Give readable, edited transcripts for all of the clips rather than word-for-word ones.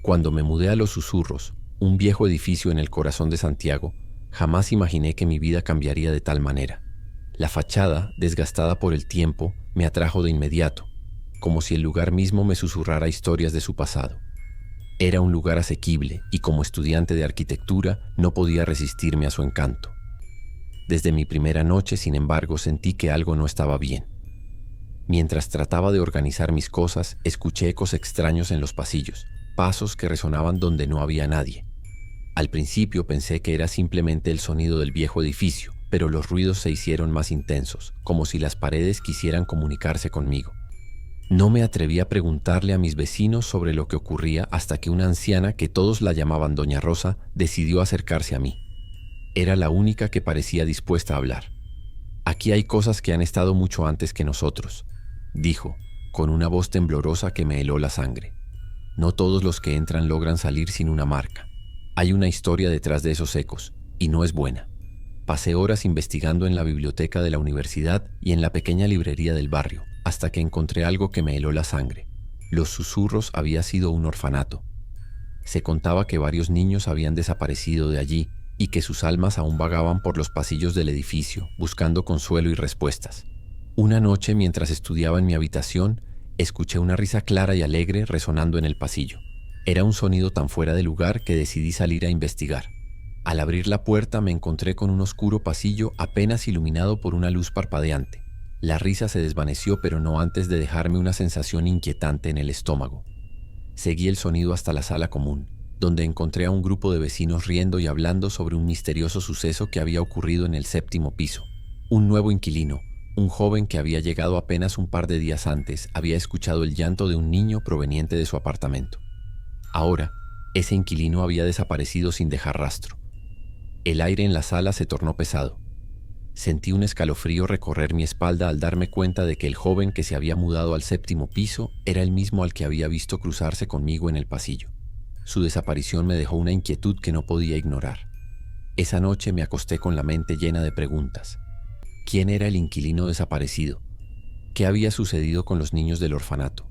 Cuando me mudé a Los Susurros, un viejo edificio en el corazón de Santiago, jamás imaginé que mi vida cambiaría de tal manera. La fachada, desgastada por el tiempo, me atrajo de inmediato, como si el lugar mismo me susurrara historias de su pasado. Era un lugar asequible y como estudiante de arquitectura no podía resistirme a su encanto. Desde mi primera noche, sin embargo, sentí que algo no estaba bien. Mientras trataba de organizar mis cosas, escuché ecos extraños en los pasillos, pasos que resonaban donde no había nadie. Al principio pensé que era simplemente el sonido del viejo edificio, pero los ruidos se hicieron más intensos, como si las paredes quisieran comunicarse conmigo. No me atreví a preguntarle a mis vecinos sobre lo que ocurría hasta que una anciana, que todos la llamaban Doña Rosa, decidió acercarse a mí. Era la única que parecía dispuesta a hablar. «Aquí hay cosas que han estado mucho antes que nosotros», dijo, con una voz temblorosa que me heló la sangre. «No todos los que entran logran salir sin una marca. Hay una historia detrás de esos ecos, y no es buena». Pasé horas investigando en la biblioteca de la universidad y en la pequeña librería del barrio, hasta que encontré algo que me heló la sangre. Los Susurros había sido un orfanato. Se contaba que varios niños habían desaparecido de allí y que sus almas aún vagaban por los pasillos del edificio, buscando consuelo y respuestas. Una noche, mientras estudiaba en mi habitación, escuché una risa clara y alegre resonando en el pasillo. Era un sonido tan fuera de lugar que decidí salir a investigar. Al abrir la puerta me encontré con un oscuro pasillo apenas iluminado por una luz parpadeante. La risa se desvaneció, pero no antes de dejarme una sensación inquietante en el estómago. Seguí el sonido hasta la sala común, donde encontré a un grupo de vecinos riendo y hablando sobre un misterioso suceso que había ocurrido en el 7º piso. Un nuevo inquilino, un joven que había llegado apenas un par de días antes, había escuchado el llanto de un niño proveniente de su apartamento. Ahora, ese inquilino había desaparecido sin dejar rastro. El aire en la sala se tornó pesado. Sentí un escalofrío recorrer mi espalda al darme cuenta de que el joven que se había mudado al 7º piso era el mismo al que había visto cruzarse conmigo en el pasillo. Su desaparición me dejó una inquietud que no podía ignorar. Esa noche me acosté con la mente llena de preguntas. ¿Quién era el inquilino desaparecido? ¿Qué había sucedido con los niños del orfanato?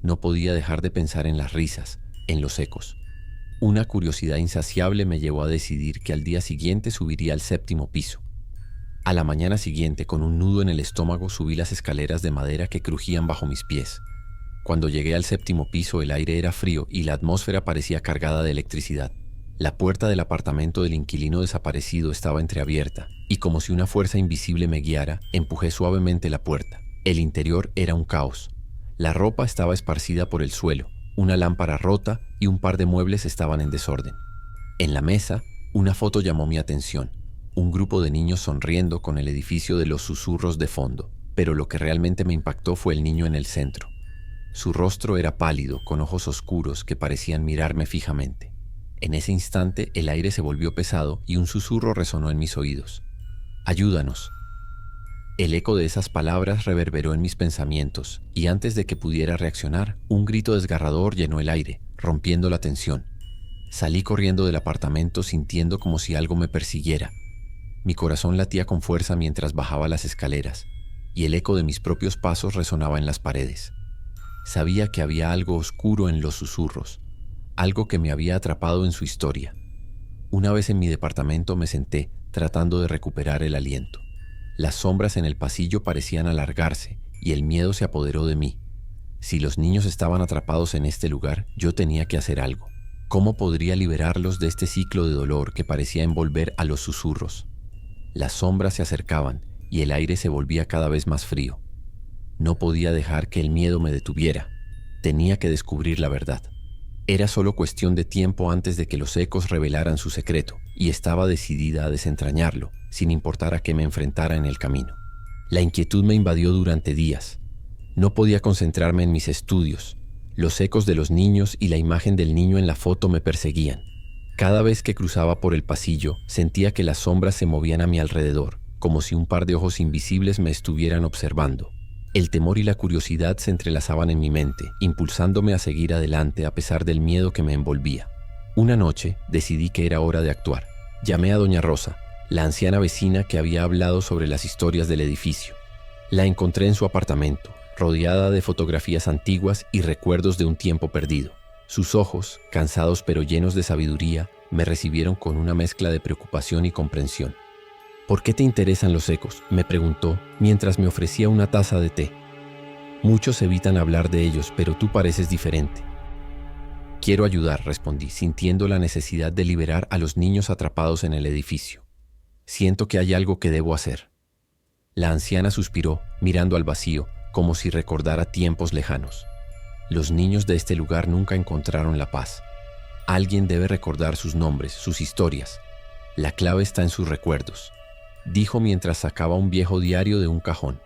No podía dejar de pensar en las risas, en los ecos. Una curiosidad insaciable me llevó a decidir que al día siguiente subiría al 7º piso. A la mañana siguiente, con un nudo en el estómago, subí las escaleras de madera que crujían bajo mis pies. Cuando llegué al 7º piso, el aire era frío y la atmósfera parecía cargada de electricidad. La puerta del apartamento del inquilino desaparecido estaba entreabierta, y como si una fuerza invisible me guiara, empujé suavemente la puerta. El interior era un caos. La ropa estaba esparcida por el suelo, una lámpara rota y un par de muebles estaban en desorden. En la mesa, una foto llamó mi atención. Un grupo de niños sonriendo con el edificio de Los Susurros de fondo, pero lo que realmente me impactó fue el niño en el centro. Su rostro era pálido, con ojos oscuros que parecían mirarme fijamente. En ese instante, el aire se volvió pesado y un susurro resonó en mis oídos. «Ayúdanos». El eco de esas palabras reverberó en mis pensamientos, y antes de que pudiera reaccionar, un grito desgarrador llenó el aire, rompiendo la tensión. Salí corriendo del apartamento sintiendo como si algo me persiguiera. Mi corazón latía con fuerza mientras bajaba las escaleras, y el eco de mis propios pasos resonaba en las paredes. Sabía que había algo oscuro en Los Susurros, algo que me había atrapado en su historia. Una vez en mi departamento me senté, tratando de recuperar el aliento. Las sombras en el pasillo parecían alargarse, y el miedo se apoderó de mí. Si los niños estaban atrapados en este lugar, yo tenía que hacer algo. ¿Cómo podría liberarlos de este ciclo de dolor que parecía envolver a Los Susurros? Las sombras se acercaban, y el aire se volvía cada vez más frío. No podía dejar que el miedo me detuviera. Tenía que descubrir la verdad. Era solo cuestión de tiempo antes de que los ecos revelaran su secreto, y estaba decidida a desentrañarlo, sin importar a qué me enfrentara en el camino. La inquietud me invadió durante días. No podía concentrarme en mis estudios. Los ecos de los niños y la imagen del niño en la foto me perseguían. Cada vez que cruzaba por el pasillo, sentía que las sombras se movían a mi alrededor, como si un par de ojos invisibles me estuvieran observando. El temor y la curiosidad se entrelazaban en mi mente, impulsándome a seguir adelante a pesar del miedo que me envolvía. Una noche decidí que era hora de actuar. Llamé a Doña Rosa, la anciana vecina que había hablado sobre las historias del edificio. La encontré en su apartamento, rodeada de fotografías antiguas y recuerdos de un tiempo perdido. Sus ojos, cansados pero llenos de sabiduría, me recibieron con una mezcla de preocupación y comprensión. ¿Por qué te interesan los ecos?, me preguntó mientras me ofrecía una taza de té. Muchos evitan hablar de ellos, pero tú pareces diferente. Quiero ayudar, respondí, sintiendo la necesidad de liberar a los niños atrapados en el edificio. Siento que hay algo que debo hacer. La anciana suspiró, mirando al vacío, como si recordara tiempos lejanos. Los niños de este lugar nunca encontraron la paz. Alguien debe recordar sus nombres, sus historias. La clave está en sus recuerdos, dijo mientras sacaba un viejo diario de un cajón.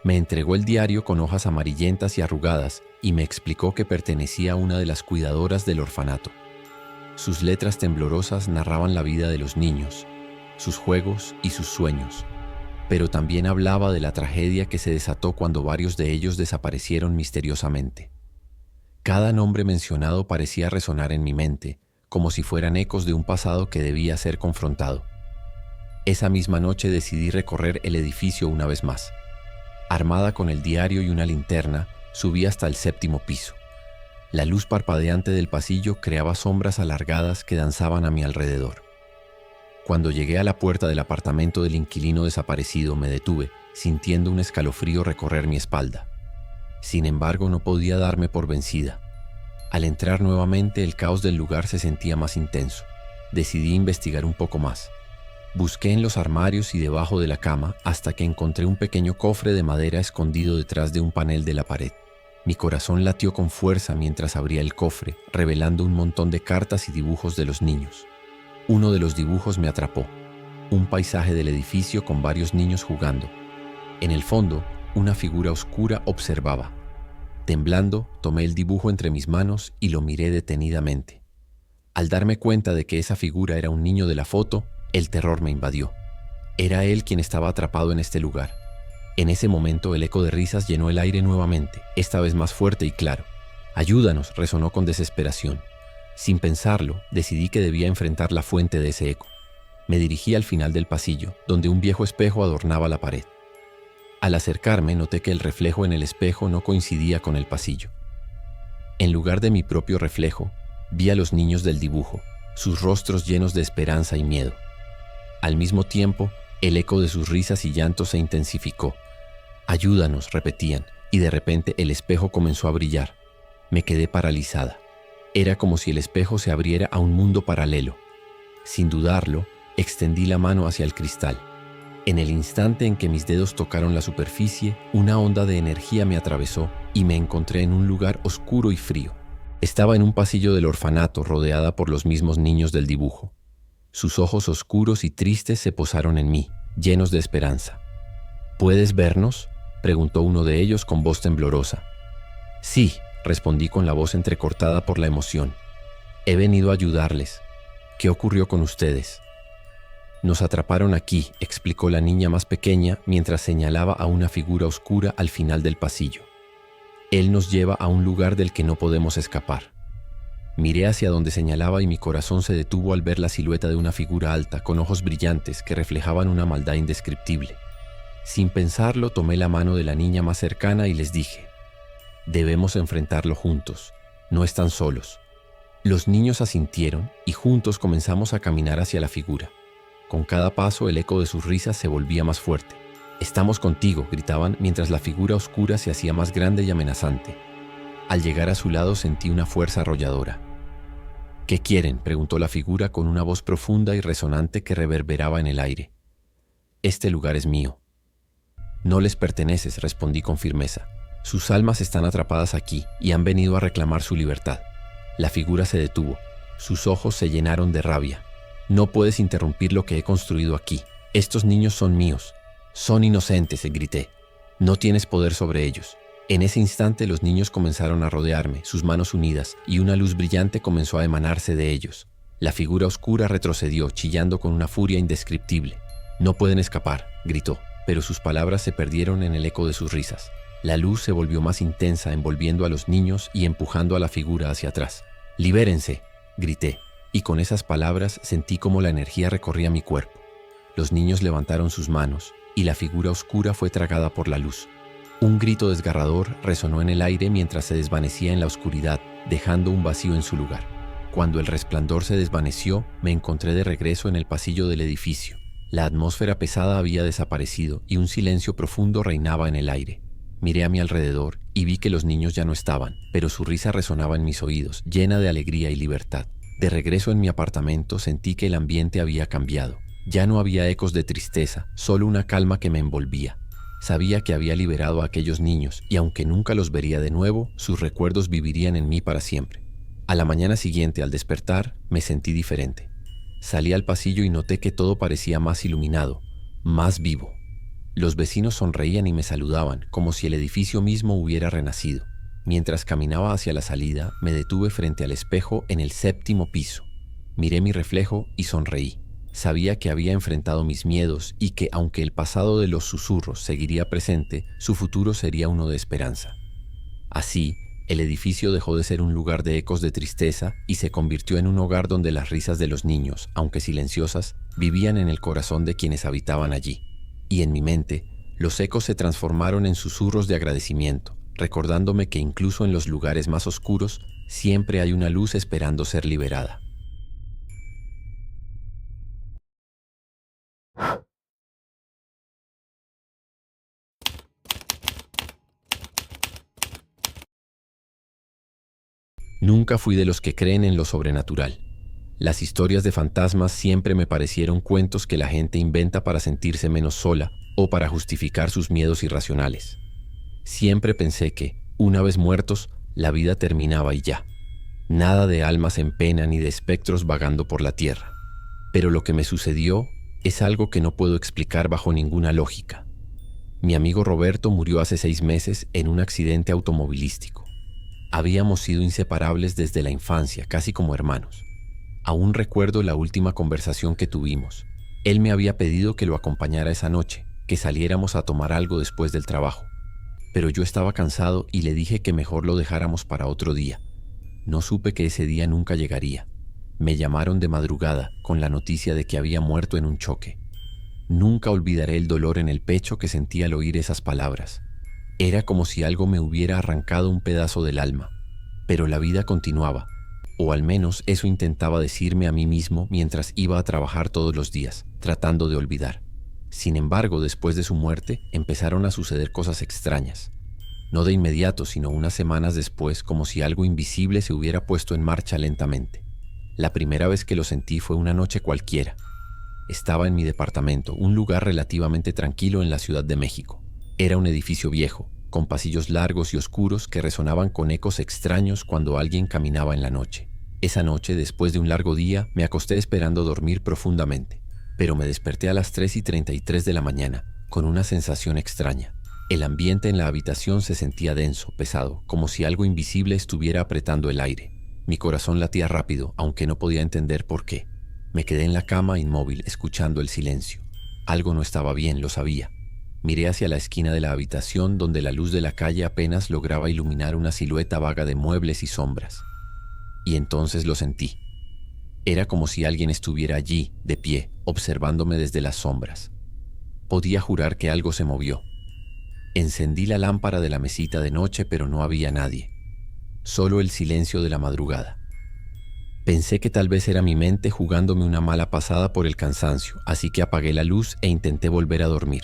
Me entregó el diario con hojas amarillentas y arrugadas y me explicó que pertenecía a una de las cuidadoras del orfanato. Sus letras temblorosas narraban la vida de los niños, sus juegos y sus sueños, pero también hablaba de la tragedia que se desató cuando varios de ellos desaparecieron misteriosamente. Cada nombre mencionado parecía resonar en mi mente, como si fueran ecos de un pasado que debía ser confrontado. Esa misma noche decidí recorrer el edificio una vez más. Armada con el diario y una linterna, subí hasta el 7º piso. La luz parpadeante del pasillo creaba sombras alargadas que danzaban a mi alrededor. Cuando llegué a la puerta del apartamento del inquilino desaparecido, me detuve, sintiendo un escalofrío recorrer mi espalda. Sin embargo, no podía darme por vencida. Al entrar nuevamente, el caos del lugar se sentía más intenso. Decidí investigar un poco más. Busqué en los armarios y debajo de la cama hasta que encontré un pequeño cofre de madera escondido detrás de un panel de la pared. Mi corazón latió con fuerza mientras abría el cofre, revelando un montón de cartas y dibujos de los niños. Uno de los dibujos me atrapó. Un paisaje del edificio con varios niños jugando. En el fondo, una figura oscura observaba. Temblando, tomé el dibujo entre mis manos y lo miré detenidamente. Al darme cuenta de que esa figura era un niño de la foto, el terror me invadió. Era él quien estaba atrapado en este lugar. En ese momento el eco de risas llenó el aire nuevamente, esta vez más fuerte y claro. «Ayúdanos», resonó con desesperación. Sin pensarlo, decidí que debía enfrentar la fuente de ese eco. Me dirigí al final del pasillo, donde un viejo espejo adornaba la pared. Al acercarme, noté que el reflejo en el espejo no coincidía con el pasillo. En lugar de mi propio reflejo, vi a los niños del dibujo, sus rostros llenos de esperanza y miedo. Al mismo tiempo, el eco de sus risas y llantos se intensificó. «Ayúdanos», repetían, y de repente el espejo comenzó a brillar. Me quedé paralizada. Era como si el espejo se abriera a un mundo paralelo. Sin dudarlo, extendí la mano hacia el cristal. En el instante en que mis dedos tocaron la superficie, una onda de energía me atravesó y me encontré en un lugar oscuro y frío. Estaba en un pasillo del orfanato rodeada por los mismos niños del dibujo. Sus ojos oscuros y tristes se posaron en mí, llenos de esperanza. «¿Puedes vernos?», preguntó uno de ellos con voz temblorosa. «Sí», respondí con la voz entrecortada por la emoción. «He venido a ayudarles. ¿Qué ocurrió con ustedes?» «Nos atraparon aquí», explicó la niña más pequeña mientras señalaba a una figura oscura al final del pasillo. «Él nos lleva a un lugar del que no podemos escapar». Miré hacia donde señalaba y mi corazón se detuvo al ver la silueta de una figura alta con ojos brillantes que reflejaban una maldad indescriptible. Sin pensarlo, tomé la mano de la niña más cercana y les dije: «Debemos enfrentarlo juntos, no están solos». Los niños asintieron y juntos comenzamos a caminar hacia la figura. Con cada paso el eco de sus risas se volvía más fuerte. «Estamos contigo», gritaban mientras la figura oscura se hacía más grande y amenazante. Al llegar a su lado sentí una fuerza arrolladora. «¿Qué quieren?», preguntó la figura con una voz profunda y resonante que reverberaba en el aire. «Este lugar es mío». «No les perteneces», respondí con firmeza. «Sus almas están atrapadas aquí y han venido a reclamar su libertad». La figura se detuvo. Sus ojos se llenaron de rabia. «No puedes interrumpir lo que he construido aquí. Estos niños son míos. Son inocentes», grité. «No tienes poder sobre ellos». En ese instante los niños comenzaron a rodearme, sus manos unidas, y una luz brillante comenzó a emanarse de ellos. La figura oscura retrocedió, chillando con una furia indescriptible. «No pueden escapar», gritó, pero sus palabras se perdieron en el eco de sus risas. La luz se volvió más intensa, envolviendo a los niños y empujando a la figura hacia atrás. «¡Libérense!», grité, y con esas palabras sentí como la energía recorría mi cuerpo. Los niños levantaron sus manos, y la figura oscura fue tragada por la luz. Un grito desgarrador resonó en el aire mientras se desvanecía en la oscuridad, dejando un vacío en su lugar. Cuando el resplandor se desvaneció, me encontré de regreso en el pasillo del edificio. La atmósfera pesada había desaparecido y un silencio profundo reinaba en el aire. Miré a mi alrededor y vi que los niños ya no estaban, pero su risa resonaba en mis oídos, llena de alegría y libertad. De regreso en mi apartamento sentí que el ambiente había cambiado. Ya no había ecos de tristeza, solo una calma que me envolvía. Sabía que había liberado a aquellos niños y aunque nunca los vería de nuevo, sus recuerdos vivirían en mí para siempre. A la mañana siguiente, al despertar, me sentí diferente. Salí al pasillo y noté que todo parecía más iluminado, más vivo. Los vecinos sonreían y me saludaban, como si el edificio mismo hubiera renacido. Mientras caminaba hacia la salida, me detuve frente al espejo en el 7º piso. Miré mi reflejo y sonreí. Sabía que había enfrentado mis miedos y que, aunque el pasado de los susurros seguiría presente, su futuro sería uno de esperanza. Así, el edificio dejó de ser un lugar de ecos de tristeza y se convirtió en un hogar donde las risas de los niños, aunque silenciosas, vivían en el corazón de quienes habitaban allí. Y en mi mente, los ecos se transformaron en susurros de agradecimiento, recordándome que incluso en los lugares más oscuros siempre hay una luz esperando ser liberada. Nunca fui de los que creen en lo sobrenatural. Las historias de fantasmas siempre me parecieron cuentos que la gente inventa para sentirse menos sola o para justificar sus miedos irracionales. Siempre pensé que, una vez muertos, la vida terminaba y ya. Nada de almas en pena ni de espectros vagando por la tierra. Pero lo que me sucedió es algo que no puedo explicar bajo ninguna lógica. Mi amigo Roberto murió hace 6 meses en un accidente automovilístico. Habíamos sido inseparables desde la infancia, casi como hermanos. Aún recuerdo la última conversación que tuvimos. Él me había pedido que lo acompañara esa noche, que saliéramos a tomar algo después del trabajo. Pero yo estaba cansado y le dije que mejor lo dejáramos para otro día. No supe que ese día nunca llegaría. Me llamaron de madrugada con la noticia de que había muerto en un choque. Nunca olvidaré el dolor en el pecho que sentí al oír esas palabras. Era como si algo me hubiera arrancado un pedazo del alma. Pero la vida continuaba, o al menos eso intentaba decirme a mí mismo mientras iba a trabajar todos los días, tratando de olvidar. Sin embargo, después de su muerte, empezaron a suceder cosas extrañas. No de inmediato, sino unas semanas después, como si algo invisible se hubiera puesto en marcha lentamente. La primera vez que lo sentí fue una noche cualquiera. Estaba en mi departamento, un lugar relativamente tranquilo en la Ciudad de México. Era un edificio viejo, con pasillos largos y oscuros que resonaban con ecos extraños cuando alguien caminaba en la noche. Esa noche, después de un largo día, me acosté esperando dormir profundamente, pero me desperté a las 3:33 de la mañana, con una sensación extraña. El ambiente en la habitación se sentía denso, pesado, como si algo invisible estuviera apretando el aire. Mi corazón latía rápido, aunque no podía entender por qué. Me quedé en la cama inmóvil, escuchando el silencio. Algo no estaba bien, lo sabía. Miré hacia la esquina de la habitación donde la luz de la calle apenas lograba iluminar una silueta vaga de muebles y sombras. Y entonces lo sentí. Era como si alguien estuviera allí, de pie, observándome desde las sombras. Podía jurar que algo se movió. Encendí la lámpara de la mesita de noche, pero no había nadie. Solo el silencio de la madrugada. Pensé que tal vez era mi mente jugándome una mala pasada por el cansancio, así que apagué la luz e intenté volver a dormir.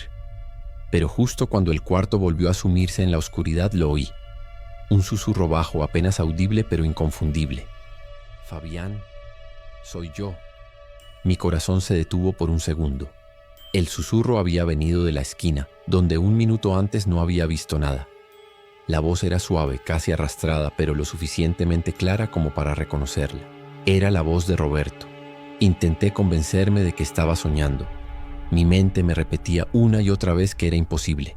Pero justo cuando el cuarto volvió a sumirse en la oscuridad lo oí. Un susurro bajo, apenas audible pero inconfundible. Fabián, soy yo. Mi corazón se detuvo por un segundo. El susurro había venido de la esquina, donde un minuto antes no había visto nada. La voz era suave, casi arrastrada, pero lo suficientemente clara como para reconocerla. Era la voz de Roberto. Intenté convencerme de que estaba soñando. Mi mente me repetía una y otra vez que era imposible.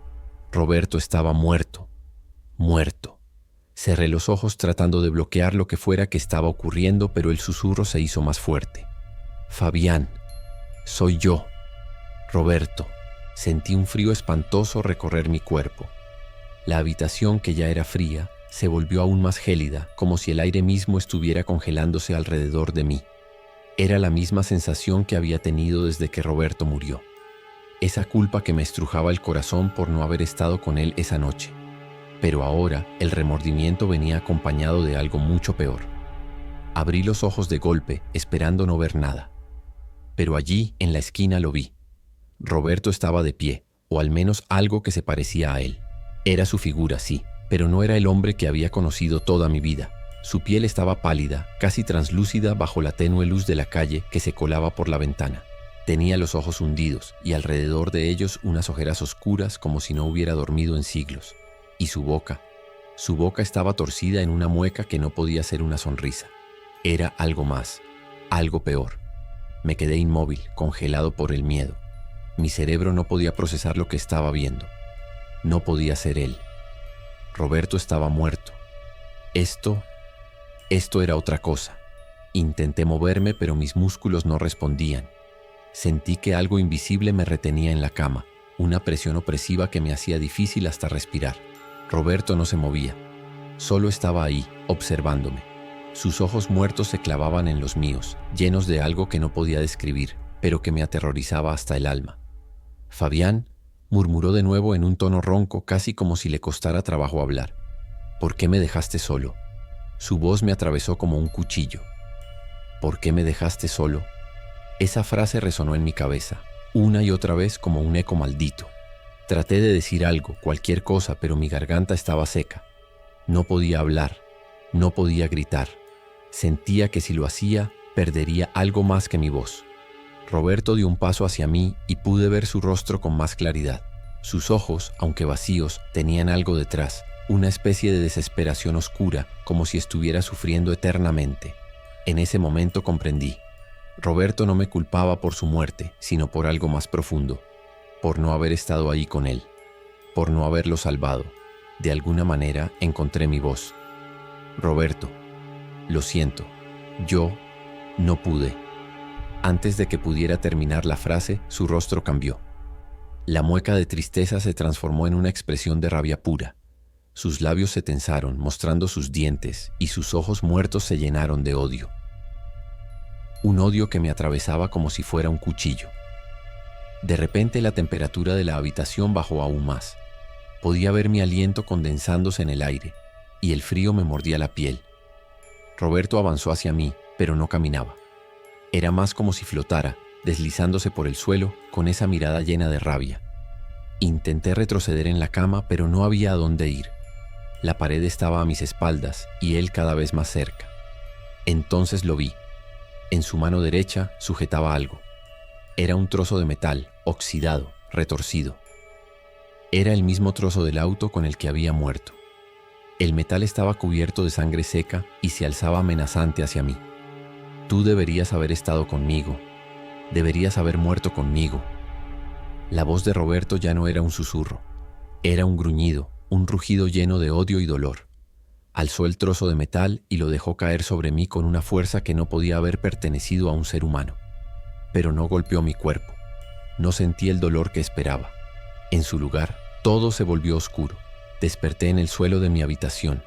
Roberto estaba muerto. Muerto. Cerré los ojos tratando de bloquear lo que fuera que estaba ocurriendo, pero el susurro se hizo más fuerte. Fabián, soy yo. Roberto. Sentí un frío espantoso recorrer mi cuerpo. La habitación, que ya era fría, se volvió aún más gélida, como si el aire mismo estuviera congelándose alrededor de mí. Era la misma sensación que había tenido desde que Roberto murió. Esa culpa que me estrujaba el corazón por no haber estado con él esa noche. Pero ahora el remordimiento venía acompañado de algo mucho peor. Abrí los ojos de golpe, esperando no ver nada. Pero allí, en la esquina, lo vi. Roberto estaba de pie, o al menos algo que se parecía a él. Era su figura, sí, pero no era el hombre que había conocido toda mi vida. Su piel estaba pálida, casi translúcida bajo la tenue luz de la calle que se colaba por la ventana. Tenía los ojos hundidos y alrededor de ellos unas ojeras oscuras como si no hubiera dormido en siglos. Y su boca estaba torcida en una mueca que no podía ser una sonrisa. Era algo más, algo peor. Me quedé inmóvil, congelado por el miedo. Mi cerebro no podía procesar lo que estaba viendo. No podía ser él. Roberto estaba muerto. Esto era otra cosa. Intenté moverme, pero mis músculos no respondían. Sentí que algo invisible me retenía en la cama, una presión opresiva que me hacía difícil hasta respirar. Roberto no se movía. Solo estaba ahí, observándome. Sus ojos muertos se clavaban en los míos, llenos de algo que no podía describir, pero que me aterrorizaba hasta el alma. «Fabián», murmuró de nuevo en un tono ronco, casi como si le costara trabajo hablar. «¿Por qué me dejaste solo?» Su voz me atravesó como un cuchillo. «¿Por qué me dejaste solo?» Esa frase resonó en mi cabeza, una y otra vez como un eco maldito. Traté de decir algo, cualquier cosa, pero mi garganta estaba seca. No podía hablar, no podía gritar. Sentía que si lo hacía, perdería algo más que mi voz. Roberto dio un paso hacia mí y pude ver su rostro con más claridad. Sus ojos, aunque vacíos, tenían algo detrás, una especie de desesperación oscura, como si estuviera sufriendo eternamente. En ese momento comprendí. Roberto no me culpaba por su muerte, sino por algo más profundo, por no haber estado ahí con él, por no haberlo salvado. De alguna manera encontré mi voz. «Roberto, lo siento, yo no pude». Antes de que pudiera terminar la frase, su rostro cambió. La mueca de tristeza se transformó en una expresión de rabia pura. Sus labios se tensaron, mostrando sus dientes, y sus ojos muertos se llenaron de odio. Un odio que me atravesaba como si fuera un cuchillo. De repente la temperatura de la habitación bajó aún más. Podía ver mi aliento condensándose en el aire, y el frío me mordía la piel. Roberto avanzó hacia mí, pero no caminaba. Era más como si flotara, deslizándose por el suelo con esa mirada llena de rabia. Intenté retroceder en la cama, pero no había a dónde ir. La pared estaba a mis espaldas y él cada vez más cerca. Entonces lo vi. En su mano derecha sujetaba algo. Era un trozo de metal, oxidado, retorcido. Era el mismo trozo del auto con el que había muerto. El metal estaba cubierto de sangre seca y se alzaba amenazante hacia mí. «Tú deberías haber estado conmigo. Deberías haber muerto conmigo». La voz de Roberto ya no era un susurro. Era un gruñido, un rugido lleno de odio y dolor. Alzó el trozo de metal y lo dejó caer sobre mí con una fuerza que no podía haber pertenecido a un ser humano. Pero no golpeó mi cuerpo. No sentí el dolor que esperaba. En su lugar, todo se volvió oscuro. Desperté en el suelo de mi habitación.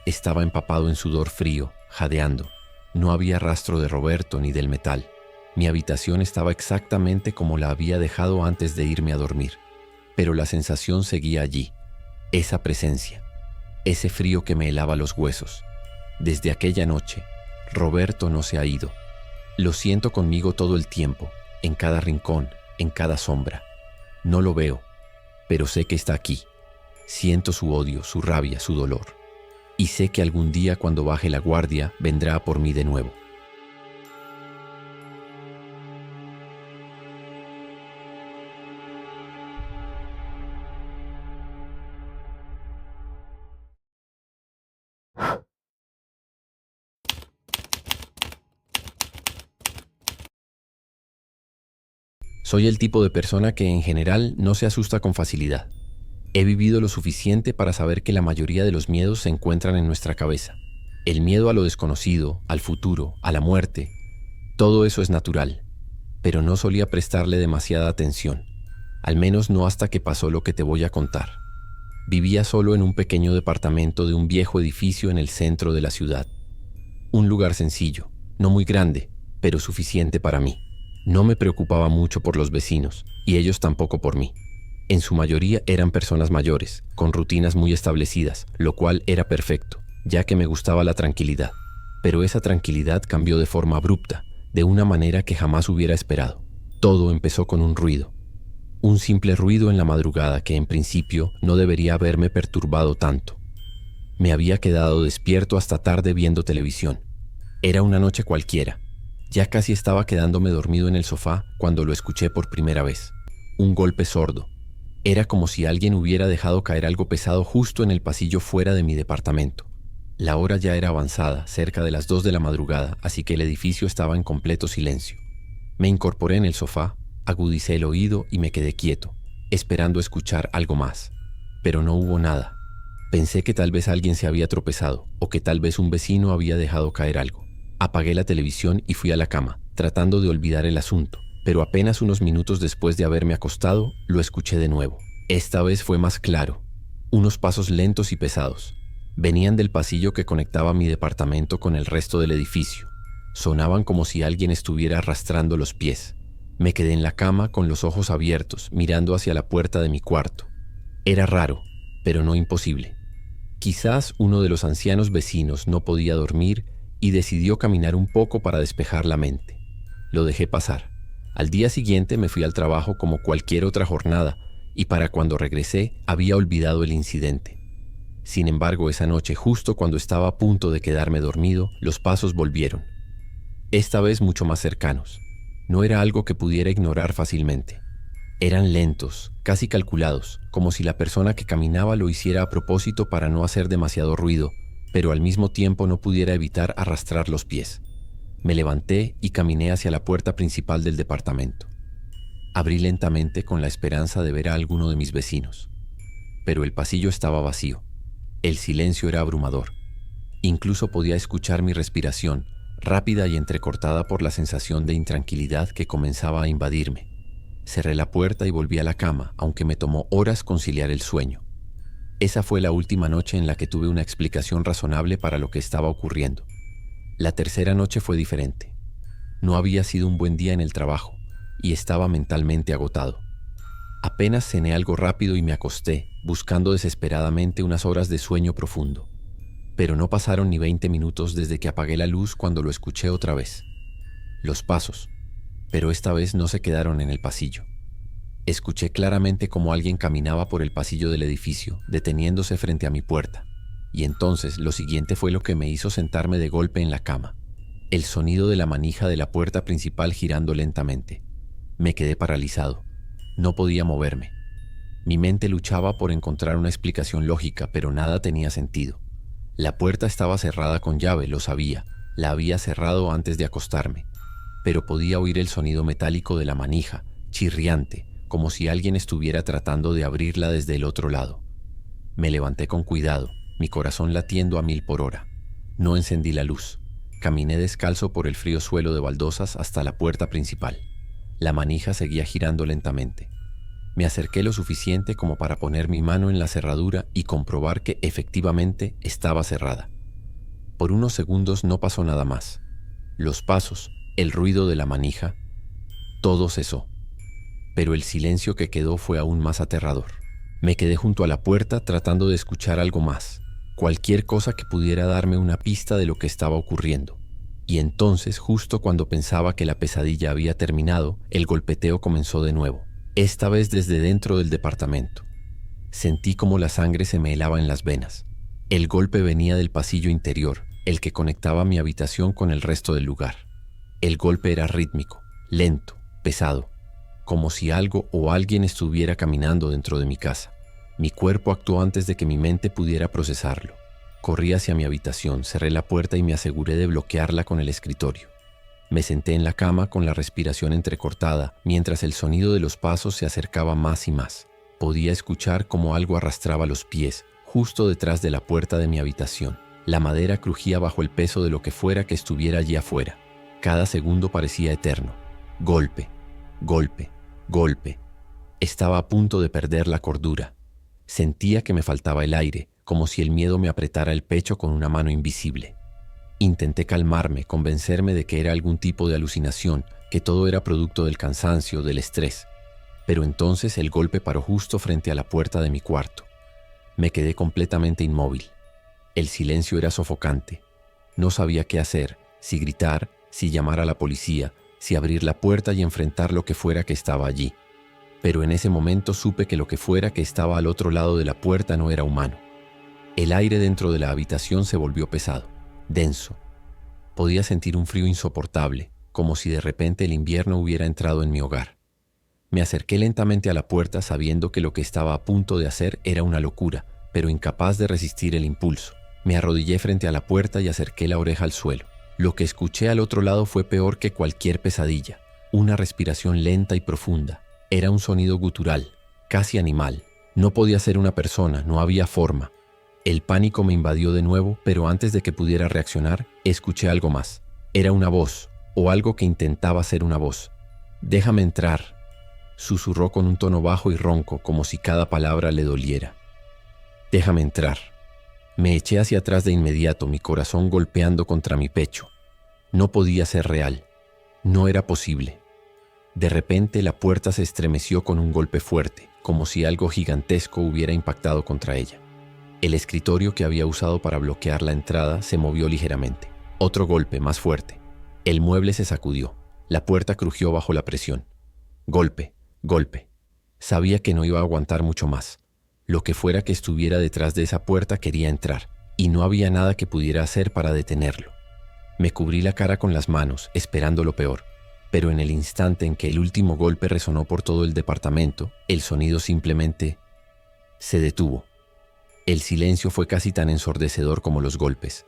Estaba empapado en sudor frío, jadeando. No había rastro de Roberto ni del metal. Mi habitación estaba exactamente como la había dejado antes de irme a dormir. Pero la sensación seguía allí. Esa presencia. Ese frío que me helaba los huesos. Desde aquella noche, Roberto no se ha ido. Lo siento conmigo todo el tiempo, en cada rincón, en cada sombra. No lo veo, pero sé que está aquí. Siento su odio, su rabia, su dolor. Y sé que algún día cuando baje la guardia, vendrá a por mí de nuevo. Soy el tipo de persona que en general no se asusta con facilidad. He vivido lo suficiente para saber que la mayoría de los miedos se encuentran en nuestra cabeza. El miedo a lo desconocido, al futuro, a la muerte, todo eso es natural, pero no solía prestarle demasiada atención, al menos no hasta que pasó lo que te voy a contar. Vivía solo en un pequeño departamento de un viejo edificio en el centro de la ciudad. Un lugar sencillo, no muy grande, pero suficiente para mí. No me preocupaba mucho por los vecinos, y ellos tampoco por mí. En su mayoría eran personas mayores, con rutinas muy establecidas, lo cual era perfecto, ya que me gustaba la tranquilidad. Pero esa tranquilidad cambió de forma abrupta, de una manera que jamás hubiera esperado. Todo empezó con un ruido. Un simple ruido en la madrugada que en principio no debería haberme perturbado tanto. Me había quedado despierto hasta tarde viendo televisión. Era una noche cualquiera. Ya casi estaba quedándome dormido en el sofá cuando lo escuché por primera vez. Un golpe sordo. Era como si alguien hubiera dejado caer algo pesado justo en el pasillo fuera de mi departamento. La hora ya era avanzada, cerca de las 2 de la madrugada, así que el edificio estaba en completo silencio. Me incorporé en el sofá, agudicé el oído y me quedé quieto, esperando escuchar algo más. Pero no hubo nada. Pensé que tal vez alguien se había tropezado o que tal vez un vecino había dejado caer algo. Apagué la televisión y fui a la cama, tratando de olvidar el asunto, pero apenas unos minutos después de haberme acostado, lo escuché de nuevo. Esta vez fue más claro. Unos pasos lentos y pesados. Venían del pasillo que conectaba mi departamento con el resto del edificio. Sonaban como si alguien estuviera arrastrando los pies. Me quedé en la cama con los ojos abiertos, mirando hacia la puerta de mi cuarto. Era raro, pero no imposible. Quizás uno de los ancianos vecinos no podía dormir y decidió caminar un poco para despejar la mente. Lo dejé pasar. Al día siguiente me fui al trabajo como cualquier otra jornada y para cuando regresé había olvidado el incidente. Sin embargo, esa noche, justo cuando estaba a punto de quedarme dormido, los pasos volvieron. Esta vez mucho más cercanos. No era algo que pudiera ignorar fácilmente. Eran lentos, casi calculados, como si la persona que caminaba lo hiciera a propósito para no hacer demasiado ruido, pero al mismo tiempo no pudiera evitar arrastrar los pies. Me levanté y caminé hacia la puerta principal del departamento. Abrí lentamente con la esperanza de ver a alguno de mis vecinos. Pero el pasillo estaba vacío. El silencio era abrumador. Incluso podía escuchar mi respiración, rápida y entrecortada por la sensación de intranquilidad que comenzaba a invadirme. Cerré la puerta y volví a la cama, aunque me tomó horas conciliar el sueño. Esa fue la última noche en la que tuve una explicación razonable para lo que estaba ocurriendo. La tercera noche fue diferente. No había sido un buen día en el trabajo y estaba mentalmente agotado. Apenas cené algo rápido y me acosté, buscando desesperadamente unas horas de sueño profundo. Pero no pasaron ni 20 minutos desde que apagué la luz cuando lo escuché otra vez. Los pasos, pero esta vez no se quedaron en el pasillo. Escuché claramente cómo alguien caminaba por el pasillo del edificio, deteniéndose frente a mi puerta. Y entonces lo siguiente fue lo que me hizo sentarme de golpe en la cama. El sonido de la manija de la puerta principal girando lentamente. Me quedé paralizado. No podía moverme. Mi mente luchaba por encontrar una explicación lógica, pero nada tenía sentido. La puerta estaba cerrada con llave, lo sabía. La había cerrado antes de acostarme. Pero podía oír el sonido metálico de la manija, chirriante, como si alguien estuviera tratando de abrirla desde el otro lado. Me levanté con cuidado, mi corazón latiendo a 1000 por hora. No encendí la luz. Caminé descalzo por el frío suelo de baldosas hasta la puerta principal. La manija seguía girando lentamente. Me acerqué lo suficiente como para poner mi mano en la cerradura y comprobar que efectivamente estaba cerrada. Por unos segundos no pasó nada más. Los pasos, el ruido de la manija, todo cesó. Pero el silencio que quedó fue aún más aterrador. Me quedé junto a la puerta tratando de escuchar algo más, cualquier cosa que pudiera darme una pista de lo que estaba ocurriendo. Y entonces, justo cuando pensaba que la pesadilla había terminado, el golpeteo comenzó de nuevo, esta vez desde dentro del departamento. Sentí como la sangre se me helaba en las venas. El golpe venía del pasillo interior, el que conectaba mi habitación con el resto del lugar. El golpe era rítmico, lento, pesado, como si algo o alguien estuviera caminando dentro de mi casa. Mi cuerpo actuó antes de que mi mente pudiera procesarlo. Corrí hacia mi habitación, cerré la puerta y me aseguré de bloquearla con el escritorio. Me senté en la cama con la respiración entrecortada, mientras el sonido de los pasos se acercaba más y más. Podía escuchar cómo algo arrastraba los pies, justo detrás de la puerta de mi habitación. La madera crujía bajo el peso de lo que fuera que estuviera allí afuera. Cada segundo parecía eterno. Golpe, golpe, golpe. Estaba a punto de perder la cordura. Sentía que me faltaba el aire, como si el miedo me apretara el pecho con una mano invisible. Intenté calmarme, convencerme de que era algún tipo de alucinación, que todo era producto del cansancio, del estrés. pero entonces el golpe paró justo frente a la puerta de mi cuarto. Me quedé completamente inmóvil. El silencio era sofocante. No sabía qué hacer, si gritar, si llamar a la policía, si abrir la puerta y enfrentar lo que fuera que estaba allí. Pero en ese momento supe que lo que fuera que estaba al otro lado de la puerta no era humano. El aire dentro de la habitación se volvió pesado, denso. Podía sentir un frío insoportable, como si de repente el invierno hubiera entrado en mi hogar. Me acerqué lentamente a la puerta sabiendo que lo que estaba a punto de hacer era una locura, pero incapaz de resistir el impulso. Me arrodillé frente a la puerta y acerqué la oreja al suelo. Lo que escuché al otro lado fue peor que cualquier pesadilla. Una respiración lenta y profunda. Era un sonido gutural, casi animal. No podía ser una persona, no había forma. El pánico me invadió de nuevo, pero antes de que pudiera reaccionar, escuché algo más. Era una voz, o algo que intentaba ser una voz. «Déjame entrar», susurró con un tono bajo y ronco, como si cada palabra le doliera. «Déjame entrar». Me eché hacia atrás de inmediato, mi corazón golpeando contra mi pecho. No podía ser real. No era posible. De repente la puerta se estremeció con un golpe fuerte, como si algo gigantesco hubiera impactado contra ella. El escritorio que había usado para bloquear la entrada se movió ligeramente. Otro golpe, más fuerte. El mueble se sacudió. La puerta crujió bajo la presión. Golpe, golpe. Sabía que no iba a aguantar mucho más. Lo que fuera que estuviera detrás de esa puerta quería entrar, y no había nada que pudiera hacer para detenerlo. Me cubrí la cara con las manos, esperando lo peor. Pero en el instante en que el último golpe resonó por todo el departamento, el sonido simplemente se detuvo. El silencio fue casi tan ensordecedor como los golpes.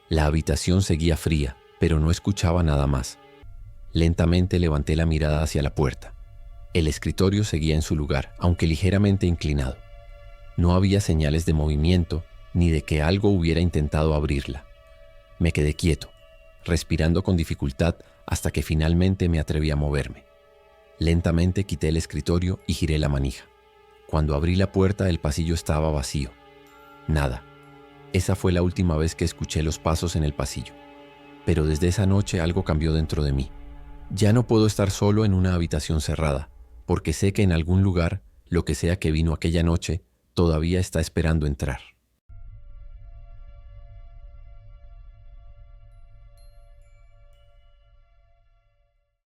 La habitación seguía fría, pero no escuchaba nada más. Lentamente levanté la mirada hacia la puerta. El escritorio seguía en su lugar, aunque ligeramente inclinado. No había señales de movimiento ni de que algo hubiera intentado abrirla. Me quedé quieto, respirando con dificultad hasta que finalmente me atreví a moverme. Lentamente quité el escritorio y giré la manija. Cuando abrí la puerta, el pasillo estaba vacío. Nada. Esa fue la última vez que escuché los pasos en el pasillo. Pero desde esa noche algo cambió dentro de mí. Ya no puedo estar solo en una habitación cerrada, porque sé que en algún lugar, lo que sea que vino aquella noche, todavía está esperando entrar.